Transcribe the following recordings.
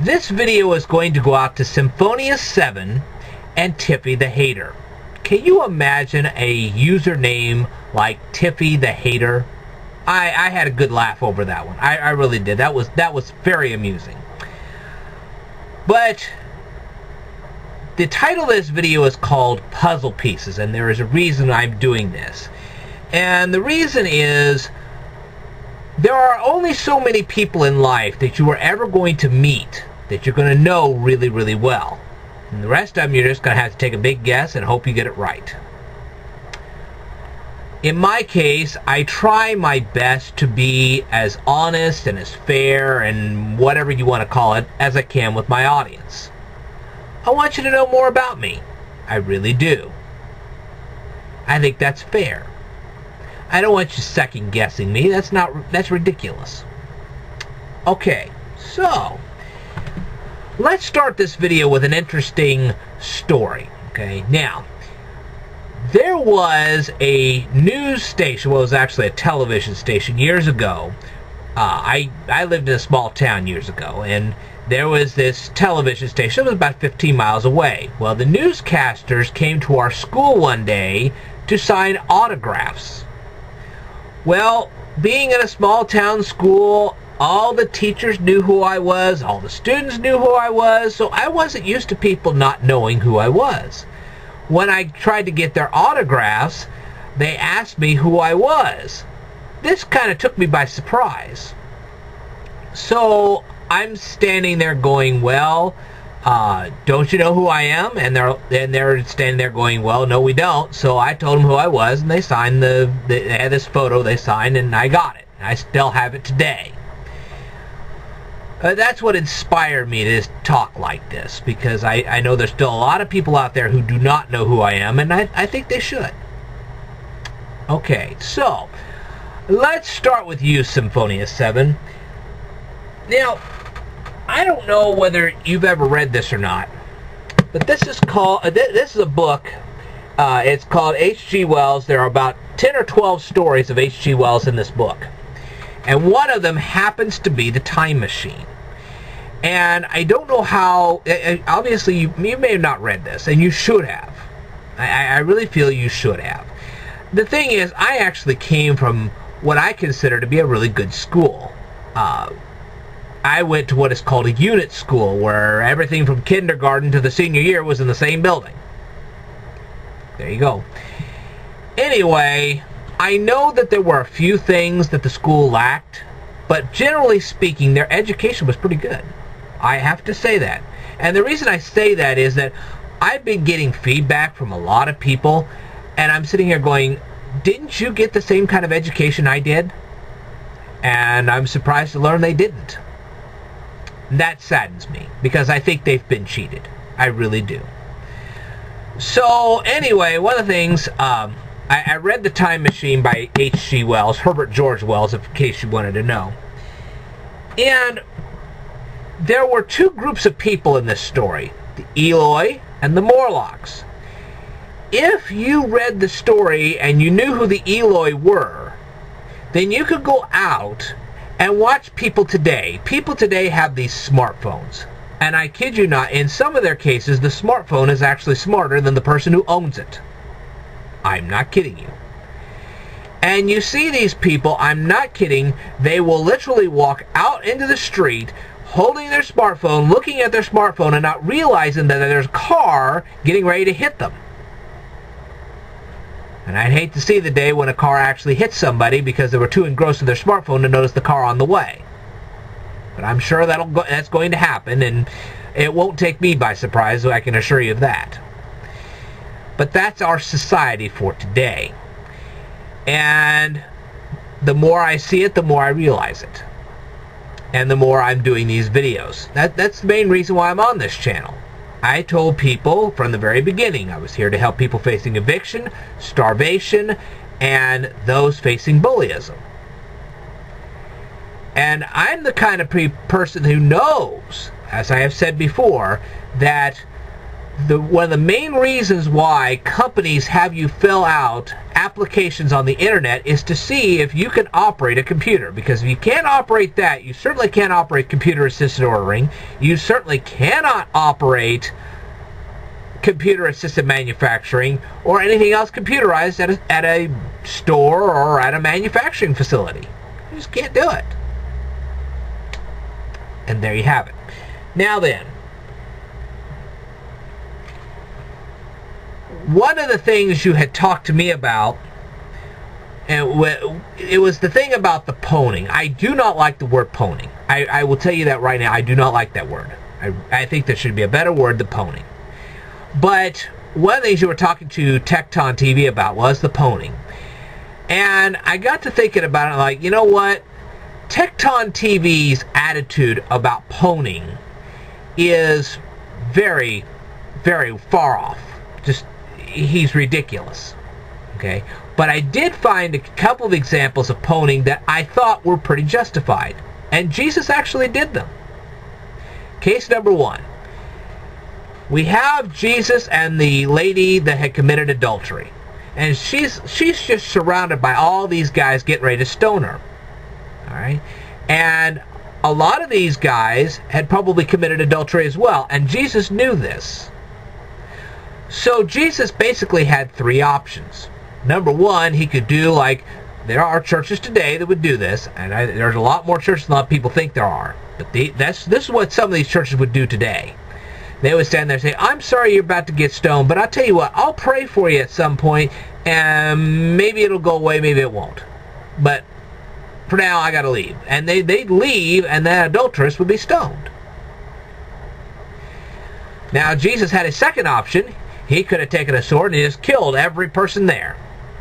This video is going to go out to Symphonious7 and Tiffy the Hater. Can you imagine a username like Tiffy the Hater? I had a good laugh over that one. I really did. That was very amusing. But the title of this video is called Puzzle Pieces, and there is a reason I'm doing this. And the reason is there are only so many people in life that you are ever going to meet that you're going to know really, really well. And the rest of them, you're just going to have to take a big guess and hope you get it right. In my case, I try my best to be as honest and as fair and whatever you want to call it as I can with my audience. I want you to know more about me. I really do. I think that's fair. I don't want you second guessing me. That's ridiculous. Okay, so let's start this video with an interesting story. Okay, now there was a news station, well, it was actually a television station years ago. I lived in a small town years ago, and there was this television station. It was about 15 miles away. Well, the newscasters came to our school one day to sign autographs. Well, being in a small town school, all the teachers knew who I was, all the students knew who I was, so I wasn't used to people not knowing who I was. When I tried to get their autographs, they asked me who I was. This kind of took me by surprise. So I'm standing there going, well, don't you know who I am? And they're standing there going, well, no, we don't. So I told them who I was, and they signed they had this photo they signed, and I got it. I still have it today. That's what inspired me to talk like this, because I know there's still a lot of people out there who do not know who I am, and I think they should. Okay, so let's start with you, Symphonious7. Now, I don't know whether you've ever read this or not, but this is a book. It's called H.G. Wells. There are about 10 or 12 stories of H.G. Wells in this book. And one of them happens to be The Time Machine. And I don't know how, obviously you may have not read this, and you should have. I really feel you should have. The thing is, I actually came from what I consider to be a really good school. I went to what is called a unit school, where everything from kindergarten to the senior year was in the same building. There you go. Anyway, I know that there were a few things that the school lacked, but generally speaking, their education was pretty good. I have to say that. And the reason I say that is that I've been getting feedback from a lot of people, and I'm sitting here going, didn't you get the same kind of education I did? And I'm surprised to learn they didn't. That saddens me, because I think they've been cheated. I really do. So, anyway, one of the things, I read The Time Machine by H.G. Wells, Herbert George Wells, in case you wanted to know. And there were two groups of people in this story, the Eloi and the Morlocks. If you read the story and you knew who the Eloi were, then you could go out and watch people today. People today have these smartphones. And I kid you not, in some of their cases, the smartphone is actually smarter than the person who owns it. I'm not kidding you. And you see these people, I'm not kidding, they will literally walk out into the street holding their smartphone, looking at their smartphone, and not realizing that there's a car getting ready to hit them. And I'd hate to see the day when a car actually hits somebody because they were too engrossed in their smartphone to notice the car on the way. But I'm sure that's going to happen, and it won't take me by surprise, so I can assure you of that. But that's our society for today. And the more I see it, the more I realize it. And the more I'm doing these videos. That's the main reason why I'm on this channel. I told people from the very beginning I was here to help people facing eviction, starvation, and those facing bullyism. And I'm the kind of person who knows, as I have said before, that one of the main reasons why companies have you fill out applications on the internet is to see if you can operate a computer. Because if you can't operate that, you certainly can't operate computer-assisted ordering. You certainly cannot operate computer-assisted manufacturing or anything else computerized at a store or at a manufacturing facility. You just can't do it. And there you have it. Now then, one of the things you had talked to me about, and it was the thing about the pwning. I do not like the word pwning. I will tell you that right now. I do not like that word. I think there should be a better word than pwning. But one of the things you were talking to Tecton TV about was the pwning. And I got to thinking about it, like, you know what? Tecton TV's attitude about pwning is very, very far off. Just, he's ridiculous. Okay? But I did find a couple of examples of pwning that I thought were pretty justified. And Jesus actually did them. Case number one. We have Jesus and the lady that had committed adultery. And she's just surrounded by all these guys getting ready to stone her. Alright? And a lot of these guys had probably committed adultery as well. And Jesus knew this. So Jesus basically had three options. Number one, he could do like, there are churches today that would do this. And there's a lot more churches than a lot of people think there are. But this is what some of these churches would do today. They would stand there and say, I'm sorry you're about to get stoned, but I'll tell you what, I'll pray for you at some point, and maybe it'll go away, maybe it won't. But for now, I gotta leave. And they'd leave, and that adulteress would be stoned. Now, Jesus had a second option. He could have taken a sword and just killed every person there.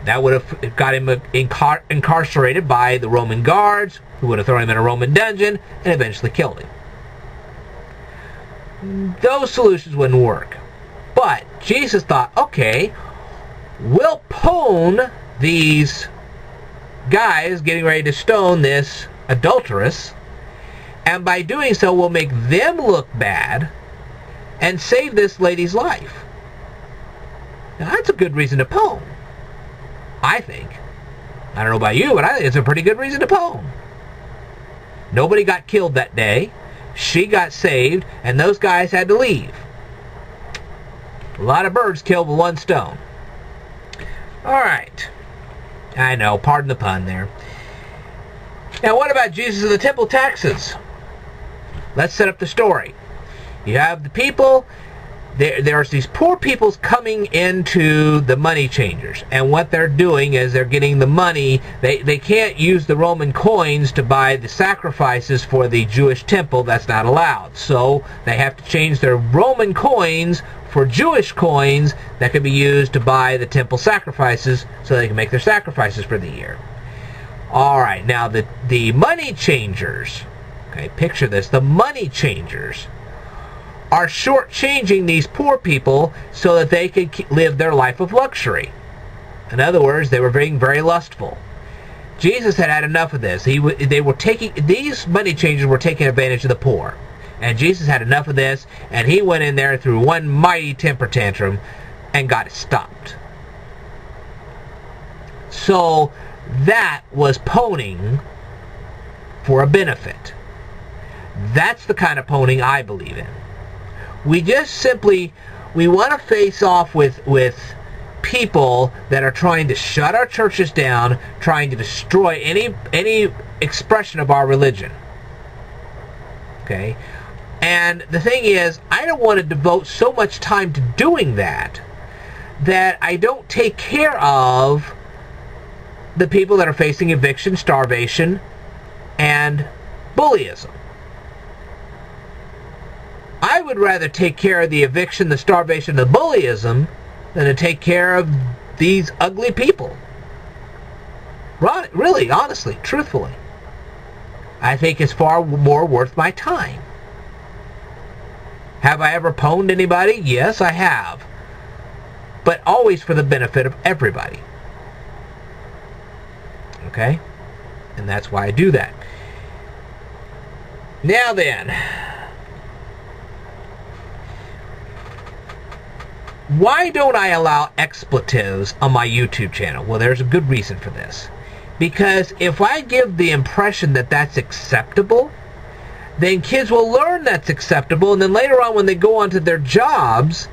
That would have got him incarcerated by the Roman guards, who would have thrown him in a Roman dungeon, and eventually killed him. Those solutions wouldn't work. But Jesus thought, okay, we'll pwn these guys getting ready to stone this adulteress, and by doing so we'll make them look bad and save this lady's life. Now that's a good reason to pwn, I think. I don't know about you, but I think it's a pretty good reason to pwn. Nobody got killed that day. She got saved, and those guys had to leave. A lot of birds killed with one stone. Alright. I know, pardon the pun there. Now, what about Jesus and the temple taxes? Let's set up the story. You have the people. There's these poor peoples coming into the money changers, and what they're doing is they're getting the money. They can't use the Roman coins to buy the sacrifices for the Jewish temple. That's not allowed. So they have to change their Roman coins for Jewish coins that can be used to buy the temple sacrifices so they can make their sacrifices for the year. Alright, now the money changers, okay, picture this, the money changers are shortchanging these poor people so that they could live their life of luxury. In other words, they were being very lustful. Jesus had had enough of this. These money changers were taking advantage of the poor. And Jesus had enough of this, and he went in there through one mighty temper tantrum and got it stopped. So that was pwning for a benefit. That's the kind of pwning I believe in. We just simply, we want to face off with people that are trying to shut our churches down, trying to destroy any expression of our religion. Okay? And the thing is, I don't want to devote so much time to doing that I don't take care of the people that are facing eviction, starvation, and bullyism. I would rather take care of the eviction, the starvation, the bullyism than to take care of these ugly people. Really, honestly, truthfully. I think it's far more worth my time. Have I ever pwned anybody? Yes, I have. But always for the benefit of everybody. Okay? And that's why I do that. Now then, Why don't I allow expletives on my YouTube channel? Well, there's a good reason for this. Because if I give the impression that that's acceptable, then kids will learn that's acceptable, and then later on when they go on to their jobs,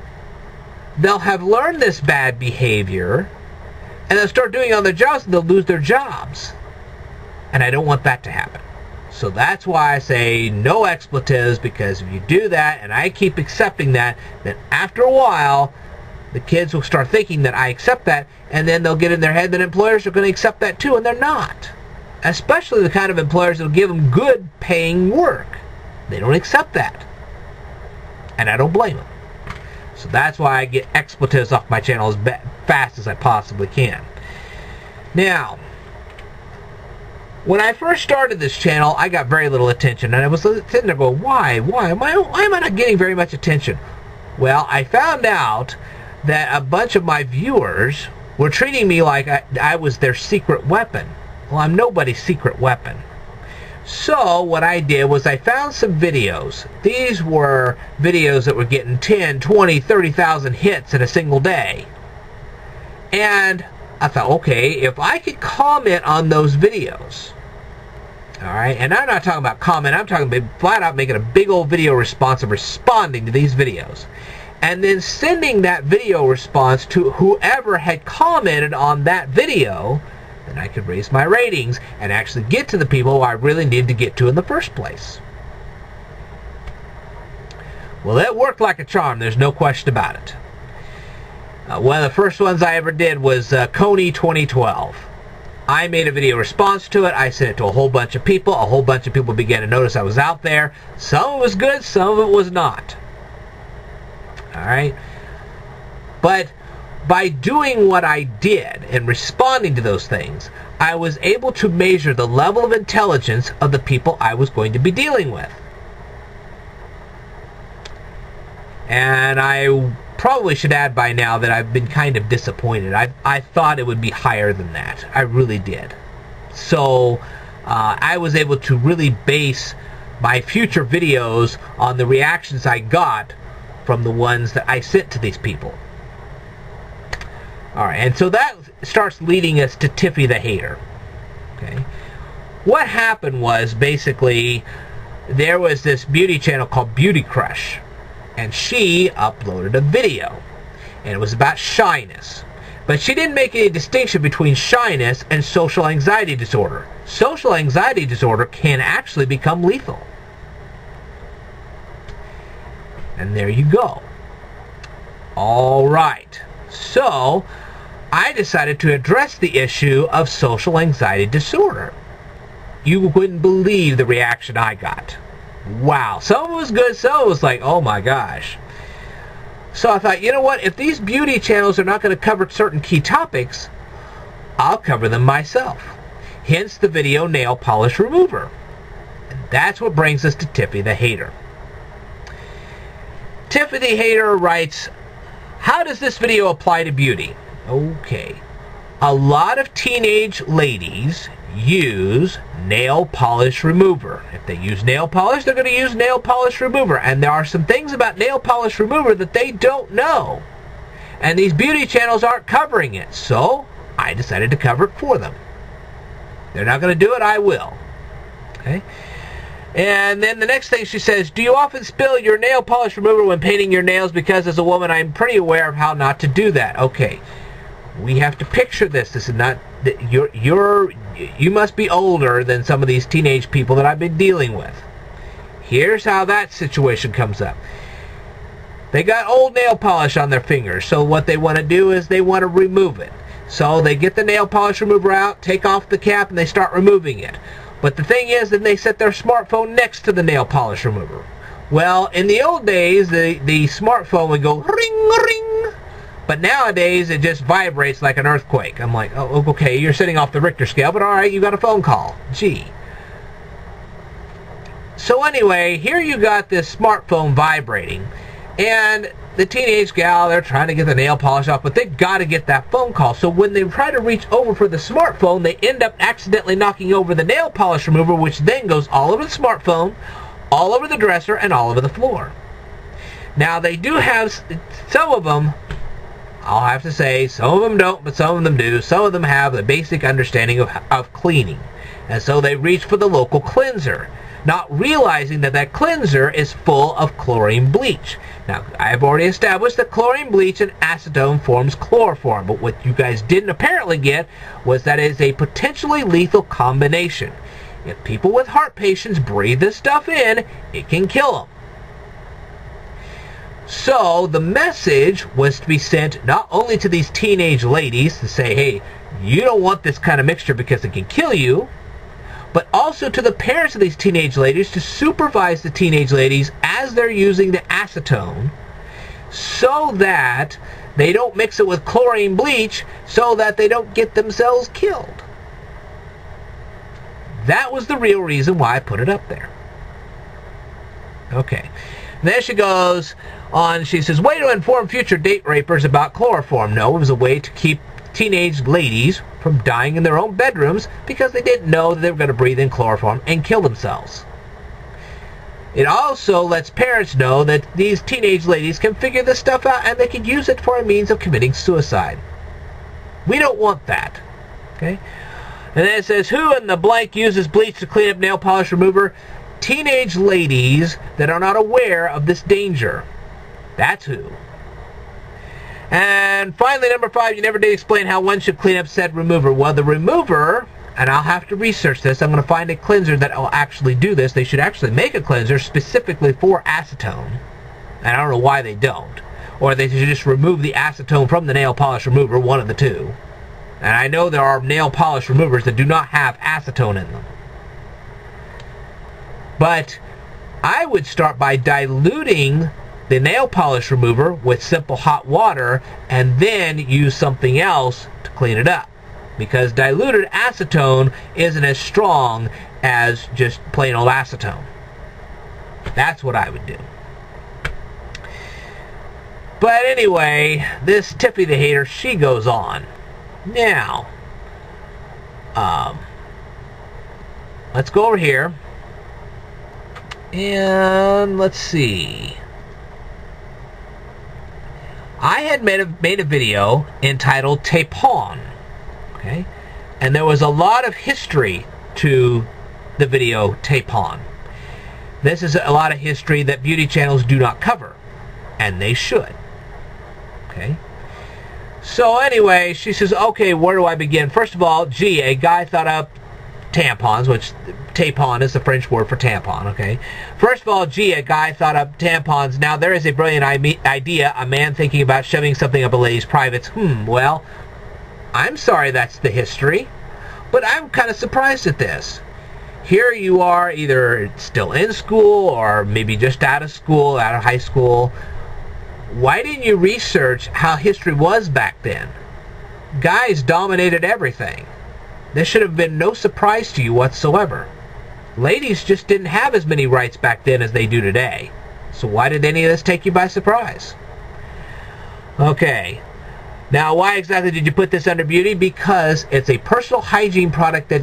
they'll have learned this bad behavior, and they'll start doing it on their jobs, and they'll lose their jobs. And I don't want that to happen. So that's why I say no expletives, because if you do that, and I keep accepting that, then after a while, the kids will start thinking that I accept that, and then they'll get in their head that employers are going to accept that too, and they're not. Especially the kind of employers that will give them good paying work. They don't accept that. And I don't blame them. So that's why I get expletives off my channel as fast as I possibly can. Now, when I first started this channel, I got very little attention. And I was sitting there going, why am I not getting very much attention? Well, I found out that a bunch of my viewers were treating me like I was their secret weapon. Well, I'm nobody's secret weapon. So what I did was I found some videos. These were videos that were getting 10, 20, 30,000 hits in a single day. And I thought, okay, if I could comment on those videos, alright, and I'm not talking about comment, I'm talking about flat out making a big old video response of responding to these videos. And then sending that video response to whoever had commented on that video, then I could raise my ratings and actually get to the people I really needed to get to in the first place. Well, it worked like a charm, there's no question about it. One of the first ones I ever did was Kony 2012. I made a video response to it, I sent it to a whole bunch of people began to notice I was out there. Some of it was good, some of it was not. Alright? But by doing what I did and responding to those things, I was able to measure the level of intelligence of the people I was going to be dealing with. And I probably should add by now that I've been kind of disappointed. I thought it would be higher than that. I really did. So I was able to really base my future videos on the reactions I got from the ones that I sent to these people. Alright, and so that starts leading us to Tiffy the Hater. Okay. What happened was, basically, there was this beauty channel called Beauty Crush, and she uploaded a video, and it was about shyness. But she didn't make any distinction between shyness and social anxiety disorder. Social anxiety disorder can actually become lethal. And there you go. Alright, so I decided to address the issue of social anxiety disorder. You wouldn't believe the reaction I got. Wow, some of it was good, some of it was like, oh my gosh. So I thought, you know what, if these beauty channels are not going to cover certain key topics, I'll cover them myself. Hence the video Nail Polish Remover. And that's what brings us to Tiffy the Hater. Tiffy the Hater writes, how does this video apply to beauty? Okay. A lot of teenage ladies use nail polish remover. If they use nail polish, they're going to use nail polish remover. And there are some things about nail polish remover that they don't know. And these beauty channels aren't covering it. So I decided to cover it for them. They're not going to do it, I will. Okay. And then the next thing she says, do you often spill your nail polish remover when painting your nails? Because as a woman, I'm pretty aware of how not to do that. Okay, we have to picture this. This is not, you must be older than some of these teenage people that I've been dealing with. Here's how that situation comes up. They got old nail polish on their fingers, so what they want to do is they want to remove it. So they get the nail polish remover out, take off the cap, and they start removing it. But the thing is that they set their smartphone next to the nail polish remover. Well, in the old days, the smartphone would go ring, ring. But nowadays, it just vibrates like an earthquake. I'm like, oh, okay, you're sitting off the Richter scale, but alright, you got a phone call. Gee. So anyway, here you got this smartphone vibrating. And the teenage gal, they're trying to get the nail polish off, but they've got to get that phone call. So when they try to reach over for the smartphone, they end up accidentally knocking over the nail polish remover, which then goes all over the smartphone, all over the dresser, and all over the floor. Now, they do have, some of them I'll have to say some of them don't, but some of them do. Some of them have the basic understanding of cleaning. And so they reach for the local cleanser, not realizing that that cleanser is full of chlorine bleach. Now, I've already established that chlorine bleach and acetone forms chloroform, but what you guys didn't apparently get was that it is a potentially lethal combination. If people with heart patients breathe this stuff in, it can kill them. So the message was to be sent not only to these teenage ladies to say, hey, you don't want this kind of mixture because it can kill you, but also to the parents of these teenage ladies to supervise the teenage ladies as they're using the acetone so that they don't mix it with chlorine bleach so that they don't get themselves killed. That was the real reason why I put it up there. Okay. Then she goes on, she says, way to inform future date rapers about chloroform. No, it was a way to keep teenage ladies from dying in their own bedrooms because they didn't know that they were going to breathe in chloroform and kill themselves. It also lets parents know that these teenage ladies can figure this stuff out and they can use it for a means of committing suicide. We don't want that. Okay? And then it says, who in the blank uses bleach to clean up nail polish remover? Teenage ladies that are not aware of this danger. That's who. And finally, number 5, you never did explain how one should clean up said remover. Well, the remover, and I'll have to research this, I'm going to find a cleanser that will actually do this. They should actually make a cleanser specifically for acetone. And I don't know why they don't. Or they should just remove the acetone from the nail polish remover, one of the two. And I know there are nail polish removers that do not have acetone in them. But I would start by diluting the nail polish remover with simple hot water and then use something else to clean it up. Because diluted acetone isn't as strong as just plain old acetone. That's what I would do. But anyway, this Tiffy the Hater, she goes on. Now, let's go over here. And let's see. I had made a video entitled Tape On. Okay? And there was a lot of history to the video Tape On. This is a lot of history that beauty channels do not cover. And they should. Okay? So anyway, she says, okay, where do I begin? First of all, gee, a guy thought up tampons, which tampon is the French word for tampon, okay? First of all, gee, a guy thought up tampons. Now, there is a brilliant idea, a man thinking about shoving something up a lady's privates. Well, I'm sorry that's the history, but I'm kind of surprised at this. Here you are, either still in school or maybe just out of school, out of high school. Why didn't you research how history was back then? Guys dominated everything. This should have been no surprise to you whatsoever. Ladies just didn't have as many rights back then as they do today. So why did any of this take you by surprise? Okay. Now, why exactly did you put this under beauty? Because it's a personal hygiene product that,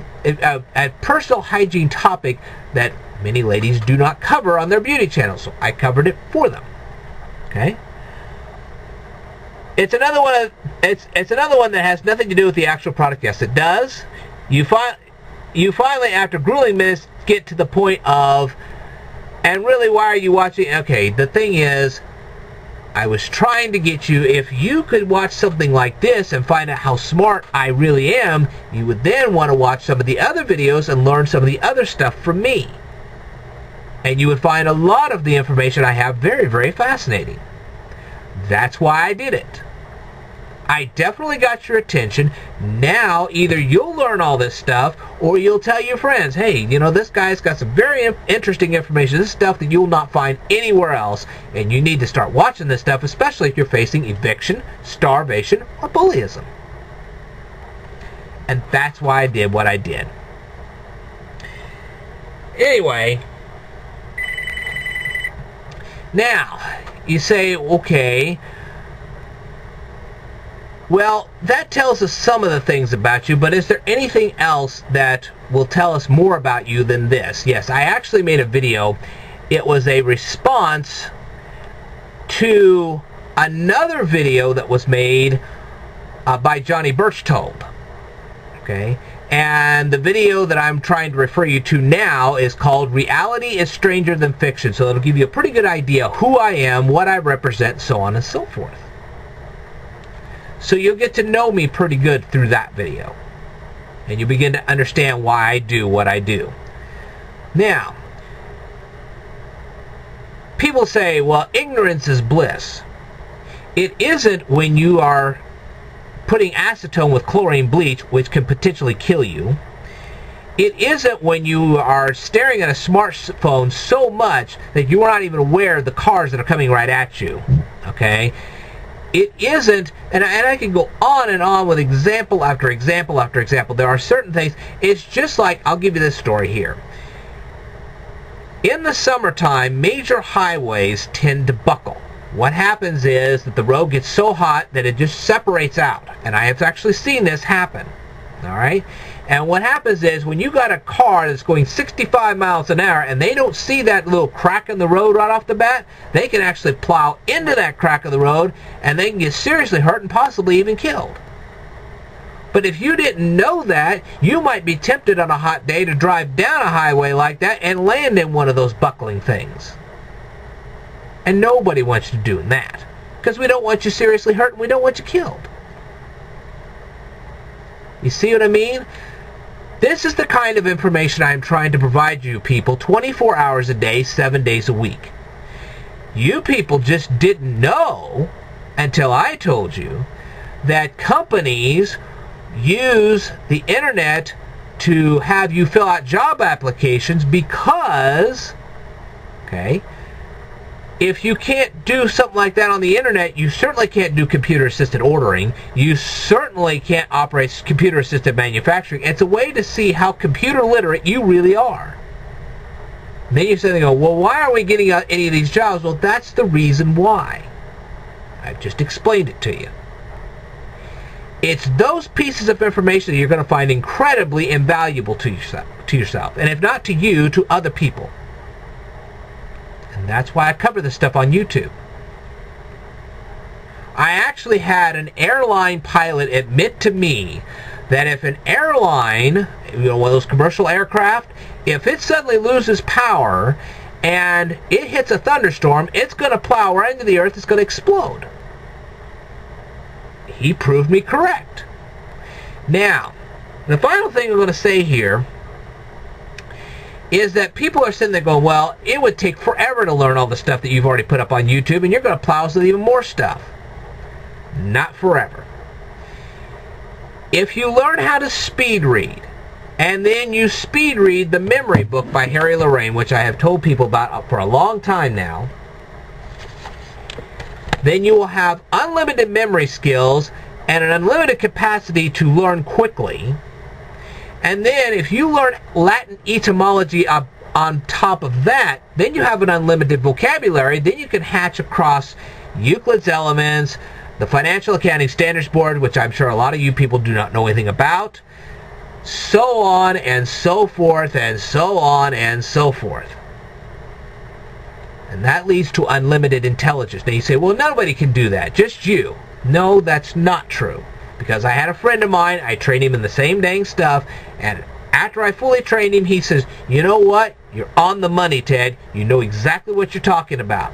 a personal hygiene topic that many ladies do not cover on their beauty channel. So I covered it for them. Okay. It's another one. It's another one that has nothing to do with the actual product. Yes, it does. You finally, after grueling minutes, get to the point of, and really, why are you watching? Okay, the thing is, I was trying to get you, if you could watch something like this and find out how smart I really am, you would then want to watch some of the other videos and learn some of the other stuff from me. And you would find a lot of the information I have very, very fascinating. That's why I did it. I definitely got your attention. Now, either you'll learn all this stuff, or you'll tell your friends, hey, you know, this guy's got some very interesting information. This is stuff that you'll not find anywhere else, and you need to start watching this stuff, especially if you're facing eviction, starvation, or bullyism. And that's why I did what I did. Anyway, now, you say, okay, well, that tells us some of the things about you, but is there anything else that will tell us more about you than this? Yes, I actually made a video. It was a response to another video that was made by Johnny Birchtold. Okay? And the video that I'm trying to refer you to now is called Reality is Stranger Than Fiction. So it'll give you a pretty good idea who I am, what I represent, so on and so forth. So you'll get to know me pretty good through that video. And you begin to understand why I do what I do. Now, people say, well, ignorance is bliss. It isn't when you are putting acetone with chlorine bleach, which can potentially kill you. It isn't when you are staring at a smartphone so much that you are not even aware of the cars that are coming right at you. Okay? It isn't, and I can go on and on with example after example after example. There are certain things. It's just like, I'll give you this story here. In the summertime, major highways tend to buckle. What happens is that the road gets so hot that it just separates out. And I have actually seen this happen. Alright? And what happens is when you got a car that's going 65 miles an hour and they don't see that little crack in the road right off the bat, they can actually plow into that crack of the road and they can get seriously hurt and possibly even killed. But if you didn't know that, you might be tempted on a hot day to drive down a highway like that and land in one of those buckling things. And nobody wants you doing that. Because we don't want you seriously hurt and we don't want you killed. You see what I mean? This is the kind of information I'm trying to provide you people 24 hours a day, 7 days a week. You people just didn't know until I told you that companies use the internet to have you fill out job applications because, okay, if you can't do something like that on the internet, you certainly can't do computer-assisted ordering. You certainly can't operate computer-assisted manufacturing. It's a way to see how computer literate you really are. And then you say, well, why are we getting any of these jobs? Well, that's the reason why. I've just explained it to you. It's those pieces of information that you're going to find incredibly invaluable to yourself. And if not to you, to other people. And that's why I cover this stuff on YouTube. I actually had an airline pilot admit to me that if an airline, one of those commercial aircraft, if it suddenly loses power and it hits a thunderstorm, it's going to plow right into the earth, it's going to explode. He proved me correct. Now, the final thing I'm going to say here is that people are sitting there going, well, it would take forever to learn all the stuff that you've already put up on YouTube, and you're going to plow us with even more stuff. Not forever. If you learn how to speed read, and then you speed read the memory book by Harry Lorraine, which I have told people about for a long time now, then you will have unlimited memory skills and an unlimited capacity to learn quickly. And then if you learn Latin etymology on top of that, then you have an unlimited vocabulary. Then you can hatch across Euclid's Elements, the Financial Accounting Standards Board, which I'm sure a lot of you people do not know anything about, so on and so forth and so on and so forth. And that leads to unlimited intelligence. Now you say, well, nobody can do that, just you. No, that's not true. Because I had a friend of mine, I trained him in the same dang stuff, and after I fully trained him, he says, you know what? You're on the money, Ted. You know exactly what you're talking about.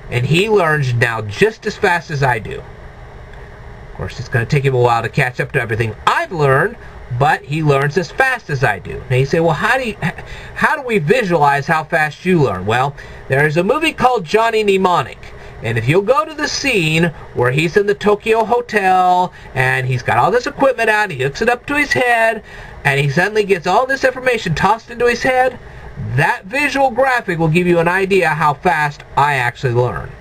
And he learns now just as fast as I do. Of course, it's going to take him a while to catch up to everything I've learned, but he learns as fast as I do. Now you say, well, how do we visualize how fast you learn? Well, there's a movie called Johnny Mnemonic. And if you'll go to the scene where he's in the Tokyo Hotel and he's got all this equipment out, he hooks it up to his head, and he suddenly gets all this information tossed into his head, that visual graphic will give you an idea how fast I actually learn.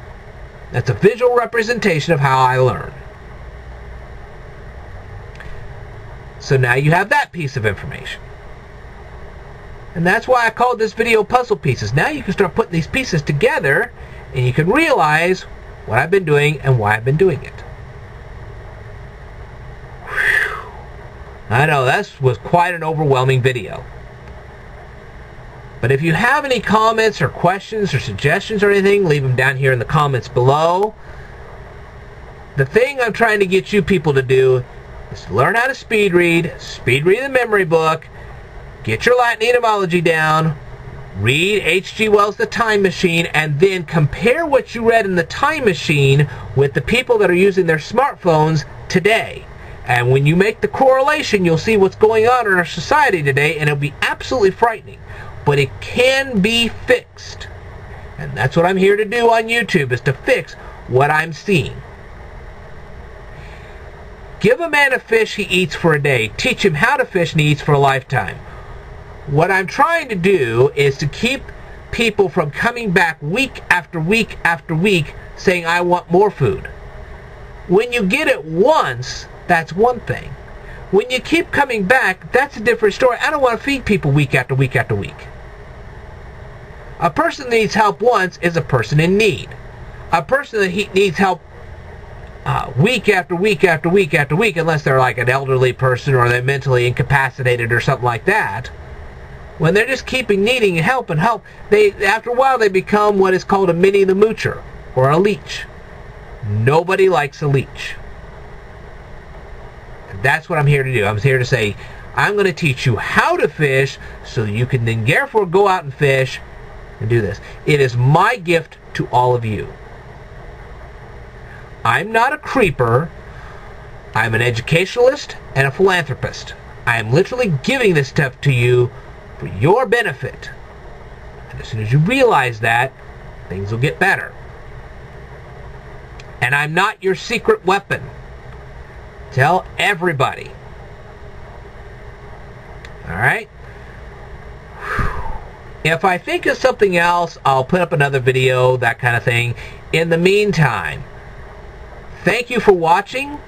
That's a visual representation of how I learn. So now you have that piece of information. And that's why I called this video Puzzle Pieces. Now you can start putting these pieces together and you can realize what I've been doing and why I've been doing it. Whew. I know, that was quite an overwhelming video. But if you have any comments or questions or suggestions or anything, leave them down here in the comments below. the thing I'm trying to get you people to do is to learn how to speed read the memory book, get your Latin etymology down, read H.G. Wells' The Time Machine, and then compare what you read in The Time Machine with the people that are using their smartphones today. And when you make the correlation, you'll see what's going on in our society today, and it'll be absolutely frightening. But it can be fixed. And that's what I'm here to do on YouTube, is to fix what I'm seeing. Give a man a fish he eats for a day. Teach him how to fish and he eats for a lifetime. What I'm trying to do is to keep people from coming back week after week after week saying, I want more food. When you get it once, that's one thing. When you keep coming back, that's a different story. I don't want to feed people week after week after week. A person that needs help once is a person in need. A person that needs help week after week after week after week, unless they're like an elderly person or they're mentally incapacitated or something like that, when they're just needing help and help, after a while they become what is called a mini the moocher, or a leech. Nobody likes a leech. That's what I'm here to do. I'm here to say, I'm going to teach you how to fish so you can then therefore go out and fish and do this. It is my gift to all of you. I'm not a creeper. I'm an educationalist and a philanthropist. I am literally giving this stuff to you for your benefit. And as soon as you realize that, things will get better. And I'm not your secret weapon. Tell everybody. Alright? If I think of something else, I'll put up another video, that kind of thing. In the meantime, thank you for watching,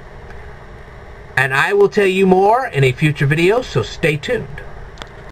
and I will tell you more in a future video, so stay tuned.